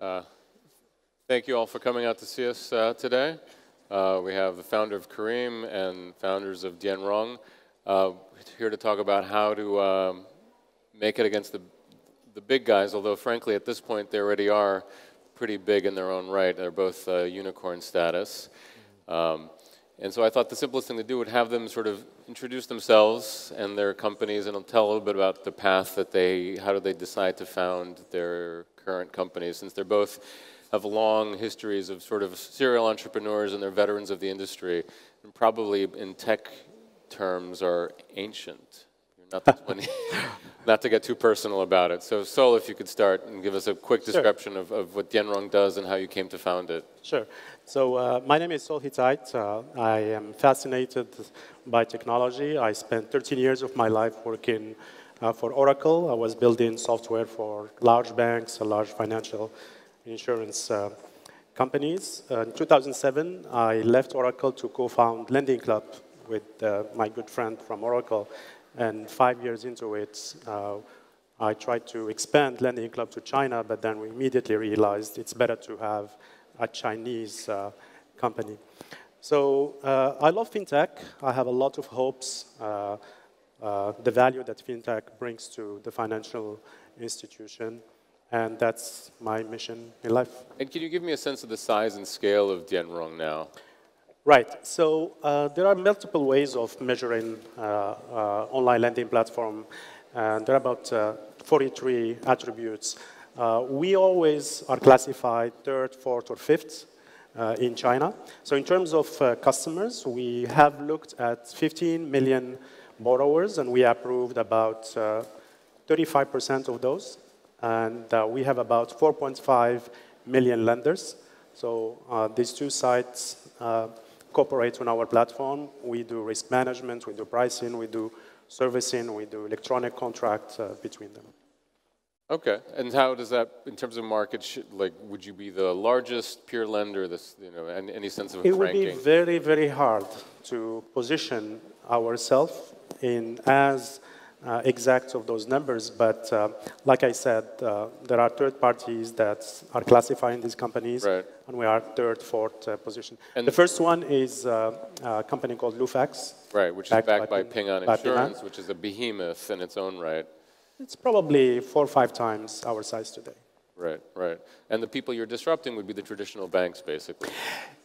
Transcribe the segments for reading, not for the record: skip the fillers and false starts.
Uh, Thank you all for coming out to see us today. We have the founder of Careem and founders of Dianrong here to talk about how to make it against the big guys, although frankly at this point they already are pretty big in their own right. They're both unicorn status. And so I thought the simplest thing to do would have them sort of introduce themselves and their companies and tell a little bit about the path that how did they decide to found their current companies, since they're both have long histories of sort of serial entrepreneurs and they're veterans of the industry, and probably in tech terms are ancient. Not, not to get too personal about it. So Sol, if you could start and give us a quick description of what Dianrong does and how you came to found it. Sure. So my name is Htite. I am fascinated by technology. I spent 13 years of my life working for Oracle. I was building software for large banks, large financial insurance companies. In 2007, I left Oracle to co-found Lending Club with my good friend from Oracle. And 5 years into it, I tried to expand Lending Club to China, but then we immediately realized it's better to have a Chinese company. So I love fintech. I have a lot of hopes, the value that fintech brings to the financial institution. And that's my mission in life. And can you give me a sense of the size and scale of Dianrong now? Right. So there are multiple ways of measuring online lending platform. And there are about 43 attributes. We always are classified third, fourth, or fifth in China. So in terms of customers, we have looked at 15 million borrowers, and we approved about 35% of those. And we have about 4.5 million lenders. So these two sites cooperate on our platform. We do risk management, we do pricing, we do servicing, we do electronic contracts between them. Okay, and how does that, in terms of market, like, would you be the largest peer lender? This, you know, any sense of it ranking? It would be very, very hard to position ourselves in as exact of those numbers, but like I said, there are third parties that are classifying these companies, right, and we are third, fourth position. And the first one is a company called Lufax. Right, which is backed by Ping An Insurance, which is a behemoth in its own right. It's probably 4 or 5 times our size today. Right, right. And the people you're disrupting would be the traditional banks, basically.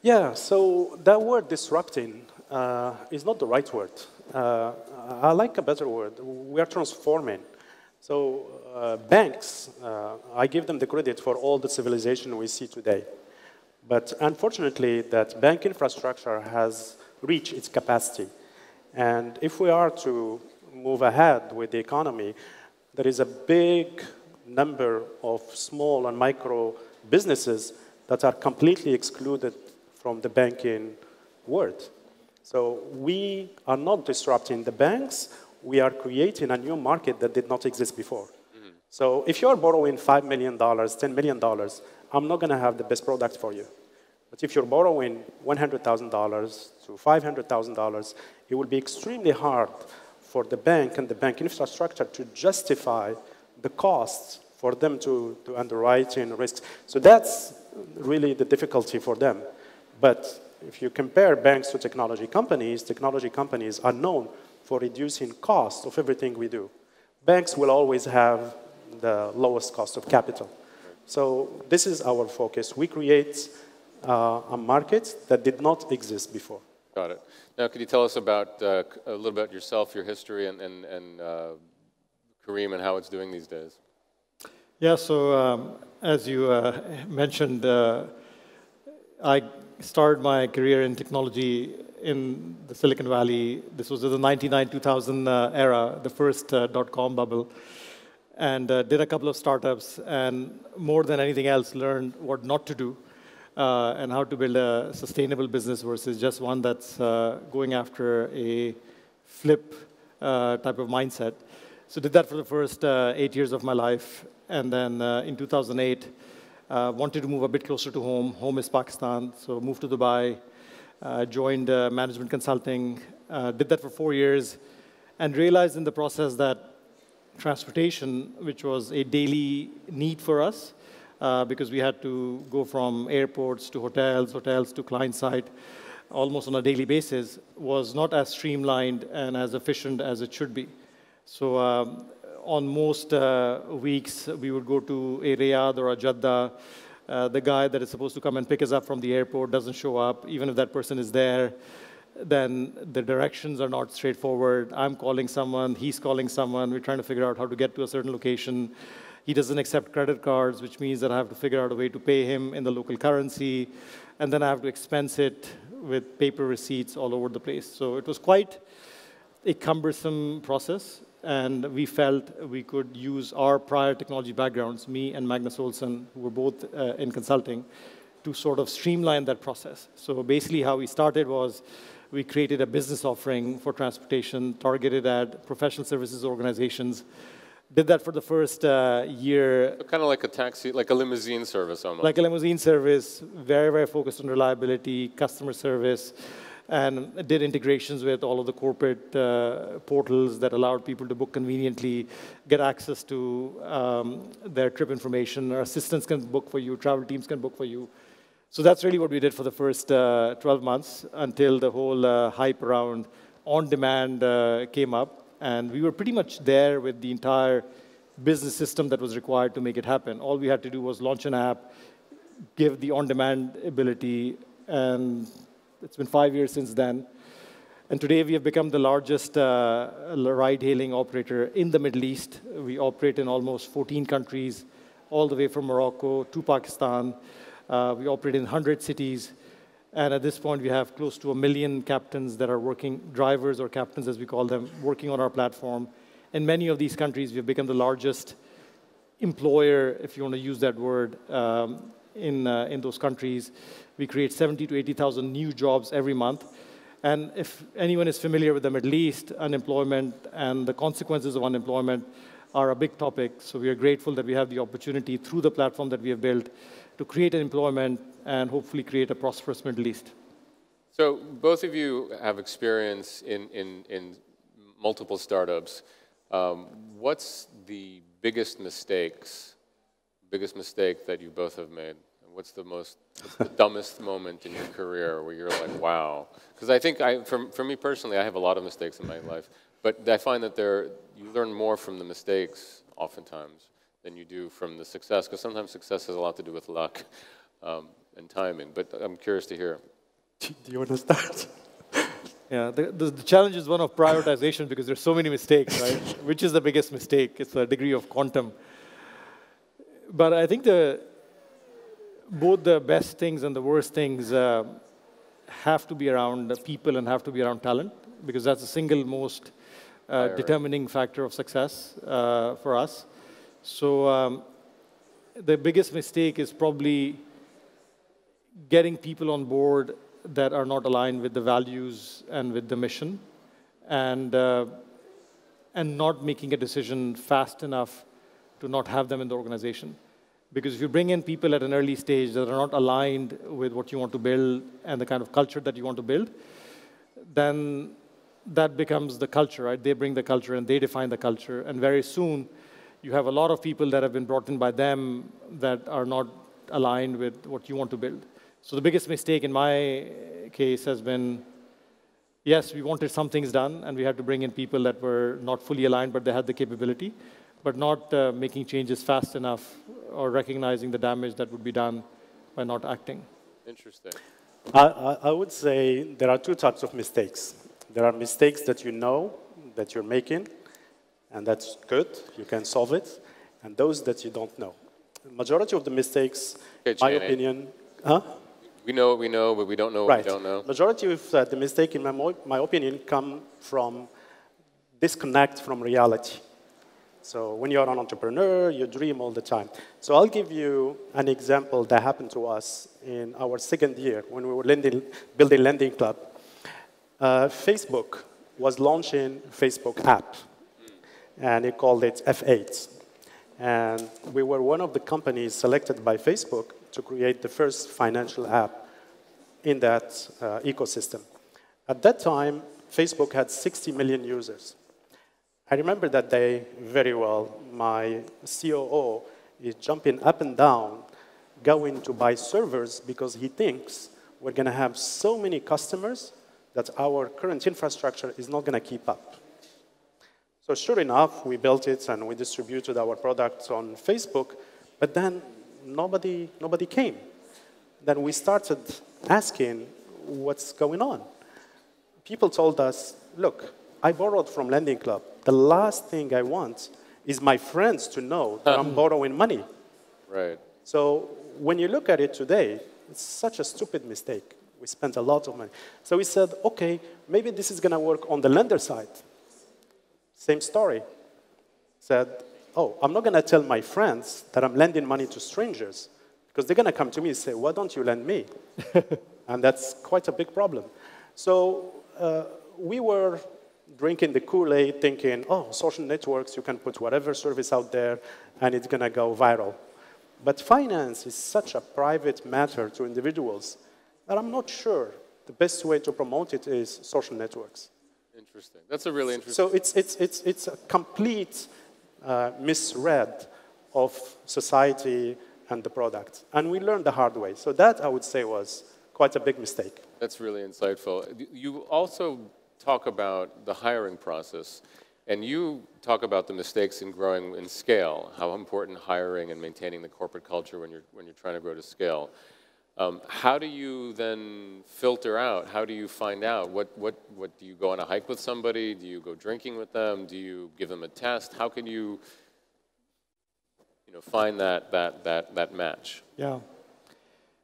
Yeah, so that word disrupting is not the right word. I like a better word. We are transforming. So banks, I give them the credit for all the civilization we see today. But unfortunately, that bank infrastructure has reached its capacity. And if we are to move ahead with the economy, there is a big number of small and micro businesses that are completely excluded from the banking world. So we are not disrupting the banks, we are creating a new market that did not exist before. Mm-hmm. So if you're borrowing $5 million, $10 million, I'm not gonna have the best product for you. But if you're borrowing $100,000 to $500,000, it will be extremely hard for the bank and the bank infrastructure to justify the costs for them to underwriting risks. So that's really the difficulty for them. But if you compare banks to technology companies are known for reducing cost of everything we do. Banks will always have the lowest cost of capital. So this is our focus. We create a market that did not exist before. Got it. Now, could you tell us about a little bit yourself, your history, and Careem and how it's doing these days? Yeah, so as you mentioned, I started my career in technology in the Silicon Valley. This was in the 99-2000 era, the first dot-com bubble, and did a couple of startups, and more than anything else, learned what not to do and how to build a sustainable business versus just one that's going after a flip type of mindset. So did that for the first 8 years of my life, and then in 2008, wanted to move a bit closer to home. Home is Pakistan, so moved to Dubai, joined management consulting, did that for 4 years, and realized in the process that transportation, which was a daily need for us, because we had to go from airports to hotels, hotels to client site, almost on a daily basis, was not as streamlined and as efficient as it should be. So on most weeks, we would go to a Riyadh or a Jeddah. The guy that is supposed to come and pick us up from the airport doesn't show up, even if that person is there. Then the directions are not straightforward. I'm calling someone, he's calling someone. We're trying to figure out how to get to a certain location. He doesn't accept credit cards, which means that I have to figure out a way to pay him in the local currency. And then I have to expense it with paper receipts all over the place. So it was quite a cumbersome process. And we felt we could use our prior technology backgrounds, me and Magnus Olsson, who were both in consulting, to sort of streamline that process. So basically how we started was we created a business offering for transportation targeted at professional services organizations. Did that for the first year. So kind of like a taxi, like a limousine service almost. Like a limousine service, very, very focused on reliability, customer service, and did integrations with all of the corporate portals that allowed people to book conveniently, get access to their trip information. Our assistants can book for you, travel teams can book for you. So that's really what we did for the first 12 months until the whole hype around on-demand came up. And we were pretty much there with the entire business system that was required to make it happen. All we had to do was launch an app, give the on-demand ability, and it's been 5 years since then. And today we have become the largest ride-hailing operator in the Middle East. We operate in almost 14 countries, all the way from Morocco to Pakistan. We operate in 100 cities. And at this point, we have close to 1 million captains that are working, drivers or captains as we call them, working on our platform. In many of these countries, we have become the largest employer, if you want to use that word, in those countries. We create 70 to 80,000 new jobs every month. And if anyone is familiar with the Middle East, unemployment and the consequences of unemployment are a big topic. So we are grateful that we have the opportunity through the platform that we have built to create employment and hopefully create a prosperous Middle East. So both of you have experience in multiple startups. What's the biggest mistake that you both have made? What's the dumbest moment in your career where you're like, wow? Because I think, for me personally, I have a lot of mistakes in my life, but I find that you learn more from the mistakes oftentimes than you do from the success, because sometimes success has a lot to do with luck and timing, but I'm curious to hear. Do you want to start? Yeah, the challenge is one of prioritization because there's so many mistakes, right? Which is the biggest mistake? It's a degree of quantum. But I think both the best things and the worst things have to be around people and have to be around talent, because that's the single most determining factor of success for us. So the biggest mistake is probably getting people on board that are not aligned with the values and with the mission, and not making a decision fast enough to not have them in the organization. Because if you bring in people at an early stage that are not aligned with what you want to build and the kind of culture that you want to build, then that becomes the culture, right? They bring the culture and they define the culture. And very soon, you have a lot of people that have been brought in by them that are not aligned with what you want to build. So the biggest mistake in my case has been, yes, we wanted some things done, and we had to bring in people that were not fully aligned, but they had the capability, but not making changes fast enough or recognizing the damage that would be done by not acting. Interesting. I would say there are two types of mistakes. There are mistakes that you know that you're making, and that's good, you can solve it, and those that you don't know. The majority of the mistakes, my opinion, We know what we know, but we don't know what we don't know. Majority of the mistake, in my opinion, come from disconnect from reality. So when you're an entrepreneur, you dream all the time. So I'll give you an example that happened to us in our second year when we were building Lending Club. Facebook was launching Facebook app, and it called it F8. And we were one of the companies selected by Facebook to create the first financial app in that ecosystem. At that time, Facebook had 60 million users. I remember that day very well. My COO is jumping up and down going to buy servers because he thinks we're going to have so many customers that our current infrastructure is not going to keep up. So sure enough, we built it and we distributed our products on Facebook, but then nobody came. Then we started asking what's going on. People told us, look, I borrowed from Lending Club. The last thing I want is my friends to know that I'm borrowing money. Right. So when you look at it today, it's such a stupid mistake. We spent a lot of money. So we said, okay, maybe this is going to work on the lender side. Same story. Said, oh, I'm not going to tell my friends that I'm lending money to strangers because they're going to come to me and say, why don't you lend me? And that's quite a big problem. So we were drinking the Kool-Aid thinking, oh, social networks, you can put whatever service out there and it's going to go viral. But finance is such a private matter to individuals that I'm not sure the best way to promote it is social networks. Interesting. That's a really interesting. So it's a complete misread of society and the product. And we learned the hard way. So that, I would say, was quite a big mistake. That's really insightful. You also talk about the hiring process, and you talk about the mistakes in growing in scale, how important hiring and maintaining the corporate culture when you're trying to grow to scale. How do you then filter out? How do you find out? What do you go on a hike with somebody? Do you go drinking with them? Do you give them a test? How can you find that match? Yeah.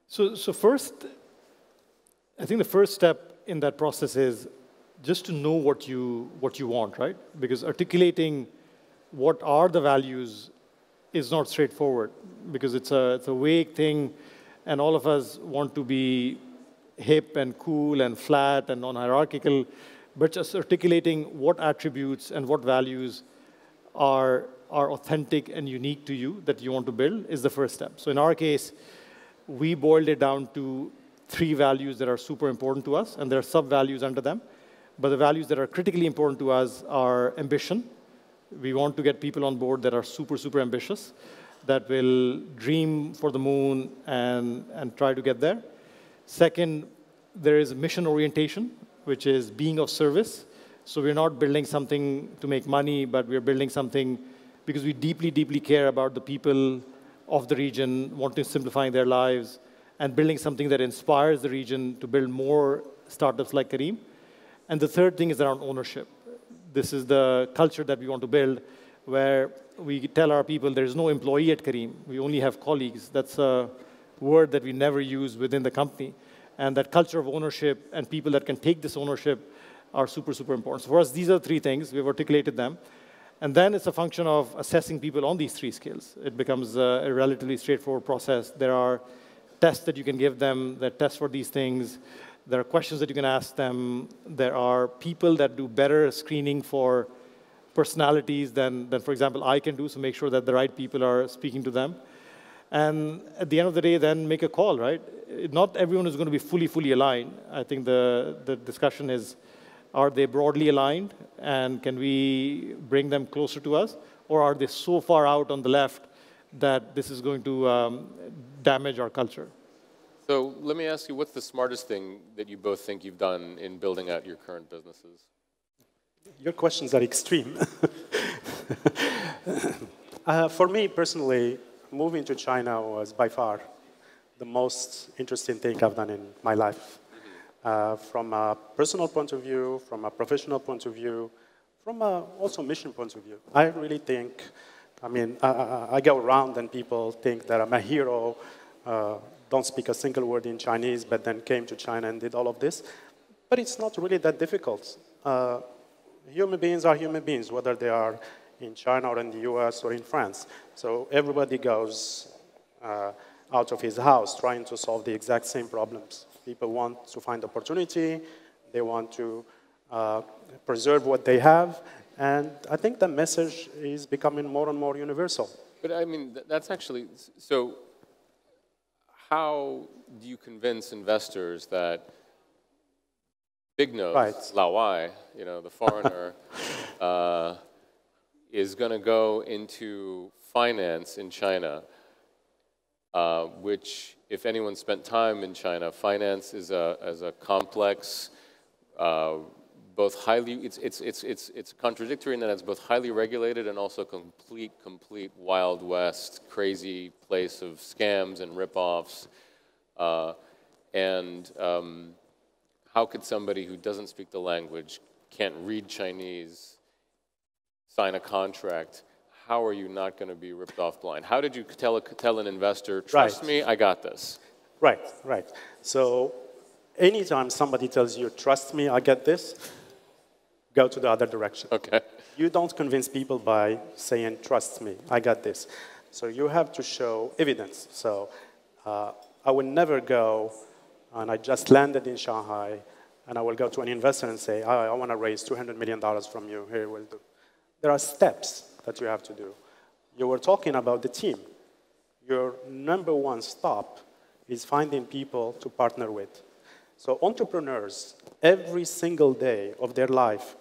So first, I think the first step in that process is just to know what you want, right? Because articulating what are the values is not straightforward because it's a vague thing. And all of us want to be hip and cool and flat and non-hierarchical, but just articulating what attributes and what values are authentic and unique to you that you want to build is the first step. So in our case, we boiled it down to 3 values that are super important to us, and there are sub-values under them. But the values that are critically important to us are ambition. We want to get people on board that are super, super ambitious, that will dream for the moon and try to get there. Second, there is mission orientation, which is being of service. So we're not building something to make money, but we're building something because we deeply, deeply care about the people of the region, wanting to simplify their lives, and building something that inspires the region to build more startups like Careem. And the third thing is around ownership. This is the culture that we want to build, where we tell our people there is no employee at Careem. We only have colleagues. That's a word that we never use within the company. And that culture of ownership and people that can take this ownership are super, super important. So for us, these are 3 things. We've articulated them. And then it's a function of assessing people on these 3 skills. It becomes a relatively straightforward process. There are tests that you can give them that test for these things. There are questions that you can ask them. There are people that do better screening for personalities than, for example, I can do, so make sure that the right people are speaking to them. And at the end of the day, then make a call, right? Not everyone is going to be fully aligned. I think the discussion is, are they broadly aligned, and can we bring them closer to us? Or are they so far out on the left that this is going to damage our culture? So let me ask you, what's the smartest thing that you both think you've done in building out your current businesses? Your questions are extreme. For me, personally, moving to China was by far the most interesting thing I've done in my life. From a personal point of view, from a professional point of view, from a also mission point of view. I really think, I go around and people think that I'm a hero, don't speak a single word in Chinese, but then came to China and did all of this. But it's not really that difficult. Human beings are human beings, whether they are in China or in the US or in France. So everybody goes out of his house trying to solve the exact same problems. People want to find opportunity. They want to preserve what they have. And I think the message is becoming more and more universal. But I mean, that's actually, so how do you convince investors that Big Nose, right. Lawai, the foreigner, is going to go into finance in China which, if anyone spent time in China, finance is a complex, both highly, it's contradictory in that it's both highly regulated and also complete Wild West, crazy place of scams and ripoffs. How could somebody who doesn't speak the language, can't read Chinese, sign a contract? How are you not going to be ripped off blind? How did you tell an investor, trust me, I got this? Right, right. So anytime somebody tells you, trust me, I get this, go to the other direction. Okay. You don't convince people by saying, trust me, I got this. So you have to show evidence. So I will never go, and I just landed in Shanghai, and I will go to an investor and say, I want to raise $200 million from you. Here, we'll do. There are steps that you have to do. You were talking about the team. Your number one stop is finding people to partner with. So entrepreneurs, every single day of their life,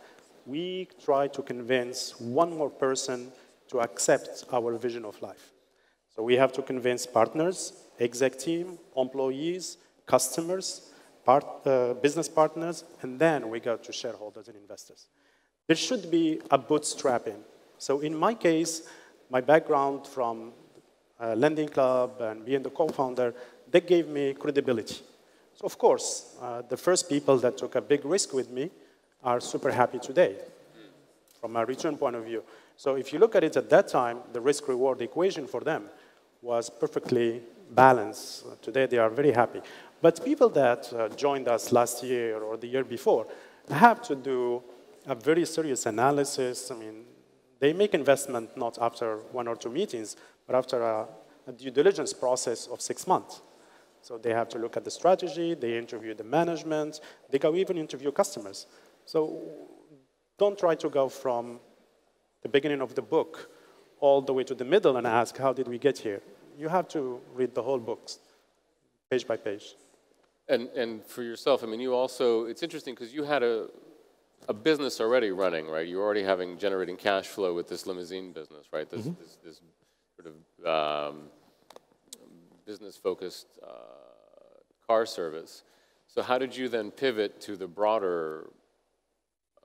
we try to convince one more person to accept our vision of life. So we have to convince partners, exec team, employees, customers, business partners, and then we go to shareholders and investors. There should be a bootstrapping. So in my case, my background from Lending Club and being the co-founder, they gave me credibility. So of course, the first people that took a big risk with me are super happy today from a return point of view. So if you look at it at that time, the risk-reward equation for them was perfectly balanced. Today, they are very happy. But people that joined us last year or the year before have to do a very serious analysis. I mean, they make investment not after 1 or 2 meetings, but after a due diligence process of 6 months. So they have to look at the strategy, they interview the management, they go even interview customers. So don't try to go from the beginning of the book all the way to the middle and ask, how did we get here? You have to read the whole books, page by page. And for yourself, I mean, you also, it's interesting because you had a business already running, right? You were already generating cash flow with this limousine business, right? This sort of business-focused car service. So how did you then pivot to the broader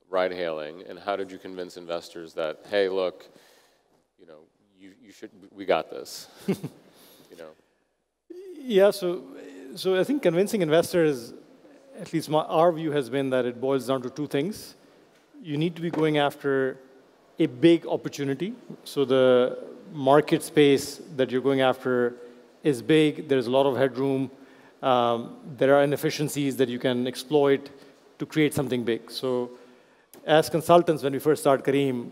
ride-hailing, and how did you convince investors that, hey, look, you know, we got this, you know? Yeah, so I think convincing investors, at least our view has been that it boils down to 2 things. You need to be going after a big opportunity. So the market space that you're going after is big. There's a lot of headroom. There are inefficiencies that you can exploit to create something big. So as consultants, when we first started Careem,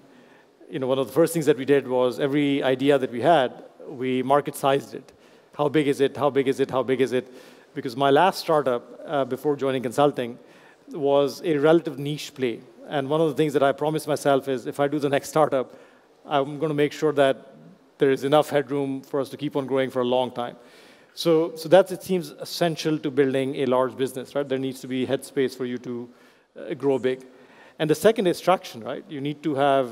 you know, one of the first things that we did was every idea that we had, we market sized it. How big is it? How big is it? How big is it? Because my last startup before joining consulting was a relative niche play. And one of the things that I promised myself is if I do the next startup, I'm going to make sure that there is enough headroom for us to keep on growing for a long time. So that, it seems, essential to building a large business, right? There needs to be headspace for you to grow big. And the second is traction, right? You need to have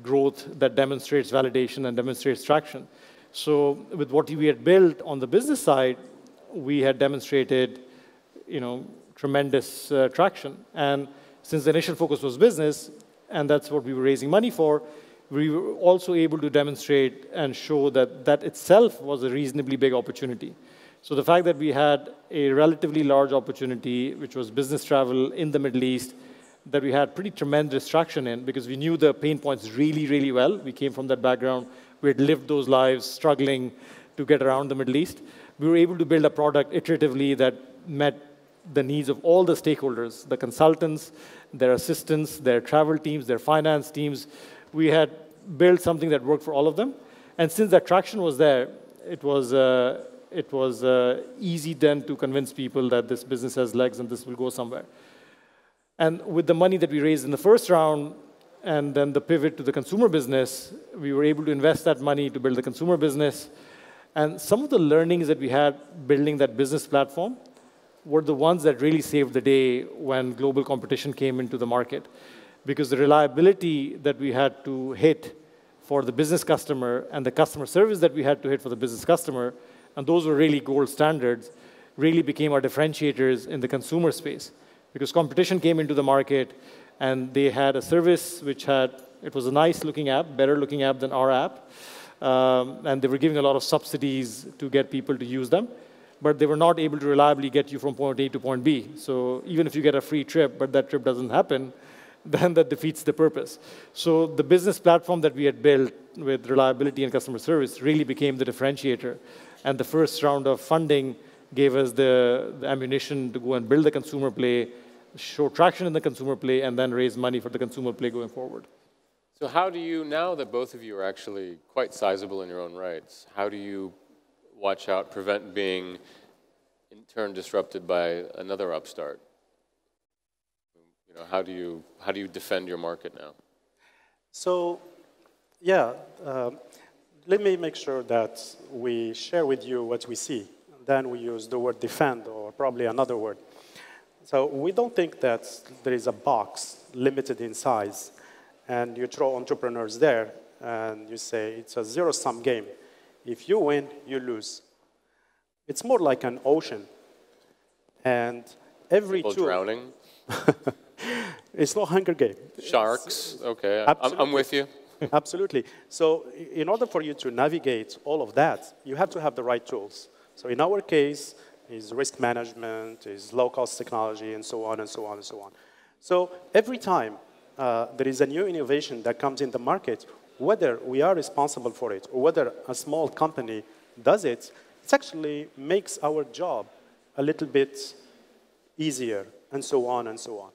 growth that demonstrates validation and demonstrates traction. So with what we had built on the business side, we had demonstrated, you know, tremendous traction. And since the initial focus was business, and that's what we were raising money for, we were also able to demonstrate and show that that itself was a reasonably big opportunity. So the fact that we had a relatively large opportunity, which was business travel in the Middle East, that we had pretty tremendous traction in because we knew the pain points really, really well. We came from that background. We had lived those lives struggling to get around the Middle East. We were able to build a product iteratively that met the needs of all the stakeholders, the consultants, their assistants, their travel teams, their finance teams. We had built something that worked for all of them. And since that traction was there, it was easy then to convince people that this business has legs and this will go somewhere. And with the money that we raised in the first round, and then the pivot to the consumer business, we were able to invest that money to build the consumer business. And some of the learnings that we had building that business platform were the ones that really saved the day when global competition came into the market. Because the reliability that we had to hit for the business customer and the customer service that we had to hit for the business customer and those were really gold standards, really became our differentiators in the consumer space. Because competition came into the market, and they had a service which it was a nice looking app, better looking app than our app, and they were giving a lot of subsidies to get people to use them, but they were not able to reliably get you from point A to point B. So even if you get a free trip, but that trip doesn't happen, then that defeats the purpose. So the business platform that we had built with reliability and customer service really became the differentiator. And the first round of funding gave us the ammunition to go and build the consumer play, show traction in the consumer play, and then raise money for the consumer play going forward. So how do you, now that both of you are actually quite sizable in your own rights, how do you watch out, prevent being in turn disrupted by another upstart? You know, how do you defend your market now? So, yeah, let me make sure that we share with you what we see. Then we use the word defend, or probably another word. So we don't think that there is a box limited in size, and you throw entrepreneurs there, and you say it's a zero-sum game. If you win, you lose. It's more like an ocean, and every People tool... drowning? It's no Hunger Game. Sharks? Okay, I'm with you. Absolutely. So in order for you to navigate all of that, you have to have the right tools. So in our case, is risk management, is low-cost technology, and so on, and so on, and so on. So every time there is a new innovation that comes in the market, whether we are responsible for it or whether a small company does it, it actually makes our job a little bit easier, and so on, and so on.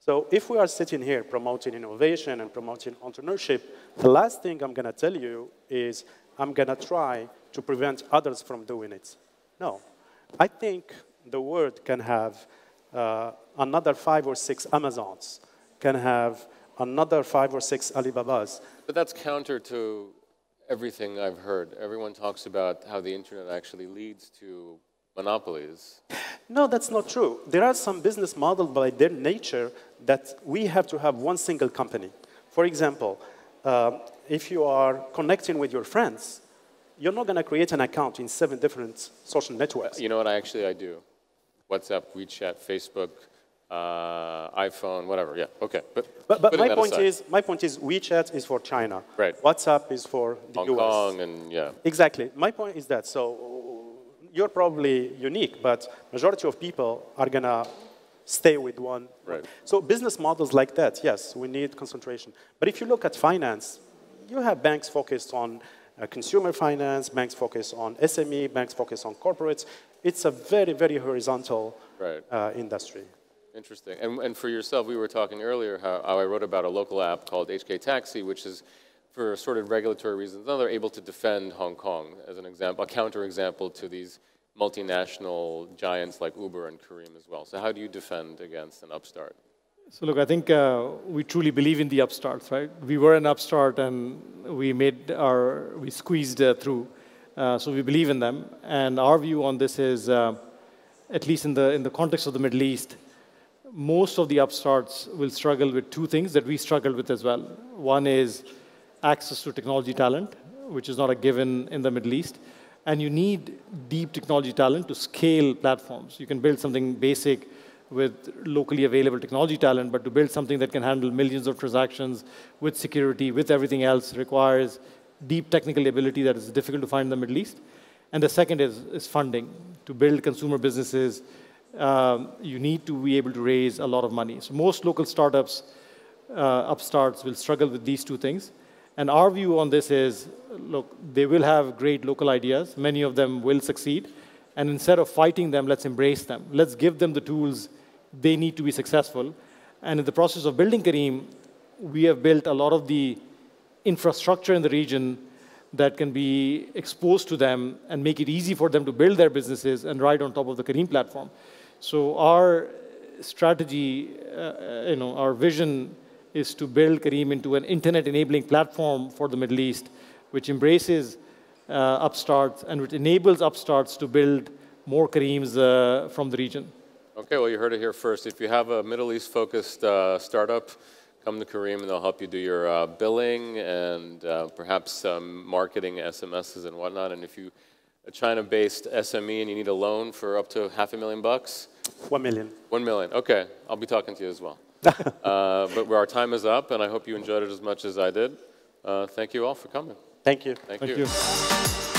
So if we are sitting here promoting innovation and promoting entrepreneurship, the last thing I'm going to tell you is I'm going to try to prevent others from doing it. No. I think the world can have another 5 or 6 Amazons, can have another 5 or 6 Alibabas. But that's counter to everything I've heard. Everyone talks about how the internet actually leads to monopolies. No, that's not true. There are some business models by their nature that we have to have one single company. For example, if you are connecting with your friends, you're not going to create an account in 7 different social networks. You know what I do? WhatsApp, WeChat, Facebook, iPhone, whatever, yeah, okay. But my point is WeChat is for China. Right. WhatsApp is for the US. Hong Kong and, yeah. Exactly. My point is that, so you're probably unique, but majority of people are going to stay with one. Right. So business models like that, yes, we need concentration. But if you look at finance, you have banks focused on consumer finance, banks focus on SME, banks focus on corporates. It's a very, very horizontal industry. Interesting. And for yourself, we were talking earlier how I wrote about a local app called HK Taxi, which is, for sort of regulatory reasons, now they're able to defend Hong Kong as an example, a counterexample to these multinational giants like Uber and Careem as well. So how do you defend against an upstart? So look, I think we truly believe in the upstarts, right? We were an upstart and we squeezed through. So we believe in them. And our view on this is, at least in the context of the Middle East, most of the upstarts will struggle with 2 things that we struggled with as well. One is access to technology talent, which is not a given in the Middle East. And you need deep technology talent to scale platforms. You can build something basic with locally available technology talent, but to build something that can handle millions of transactions with security, with everything else, requires deep technical ability that is difficult to find in the Middle East. And the second is funding. To build consumer businesses, you need to be able to raise a lot of money. So most local startups, upstarts, will struggle with these 2 things. And our view on this is, look, they will have great local ideas. Many of them will succeed. And instead of fighting them, let's embrace them. Let's give them the tools they need to be successful. And in the process of building Careem, we have built a lot of the infrastructure in the region that can be exposed to them and make it easy for them to build their businesses and ride on top of the Careem platform. So our strategy, our vision is to build Careem into an internet-enabling platform for the Middle East, which embraces upstarts and which enables upstarts to build more Careems from the region. Okay, well, you heard it here first. If you have a Middle East-focused startup, come to Careem and they'll help you do your billing and perhaps some marketing SMSs and whatnot. And if you a China-based SME and you need a loan for up to $500,000? 1 million. 1 million. Okay, I'll be talking to you as well. But our time is up, and I hope you enjoyed it as much as I did. Thank you all for coming. Thank you. Thank Thank you. you.